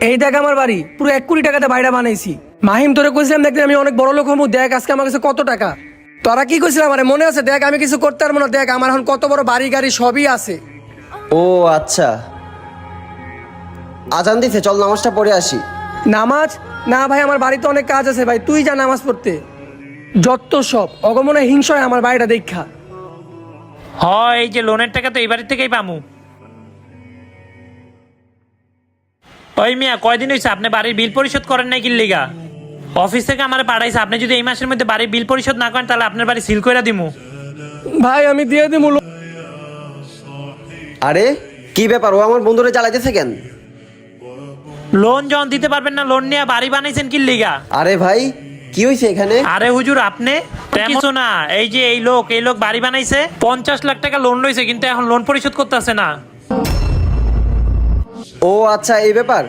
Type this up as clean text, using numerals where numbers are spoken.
এই দেখ আমার বাড়ি পুরো 1 কোটি টাকাতে বাড়িটা বানাইছি। মাহিম তোরে কইছিলাম দেখতে আমি অনেক বড় লোক হবো, দেখ আজকে আমার কাছে কত টাকা। তোরা কি কইছিলাম আরে মনে আছে? দেখ আমি কিছু করতে পারবো না, দেখ আমার এখন কত বড় বাড়ি গাড়ি সবই আছে। ও আচ্ছা, আজান দিছে, চল নামাজটা পড়ে আসি। নামাজ? না ভাই, আমার বাড়িতে অনেক কাজ আছে ভাই, তুই যা নামাজ পড়তে। যত সব অগমনে হিংসায় আমার বাড়িটা দেখা। হয় এই যে লোনের টাকা তো এই বাড়ি থেকেই পামু। ওই মিয়া, কয়দিন হয়েছে আপনি বাড়ির বিল পরিশোধ করেন নাই কি লিগা? অফিস থেকে আমার পাঠাইছে, আপনি যদি এই মাসের মধ্যে বাড়ির বিল পরিশোধ না করেন তাহলে আপনার বাড়ি সিল করে দিমু। ভাই আমি দিয়ে দিমু। আরে কি ব্যাপার, ও আমার বন্ধুরে জ্বালাইতেছে কেন? লোন যখন দিতে পারবেন না, লোন নিয়ে বাড়ি বানাইছেন কি লিগা? আরে ভাই কি হয়েছে এখানে? আরে হুজুর, আপনি কিছু না, এই যে এই লোক বাড়ি বানাইছে, 50 লাখ টাকা লোন লইছে কিন্তু এখন লোন পরিশোধ করতেছে না। ও আচ্ছা, এই ব্যাপার।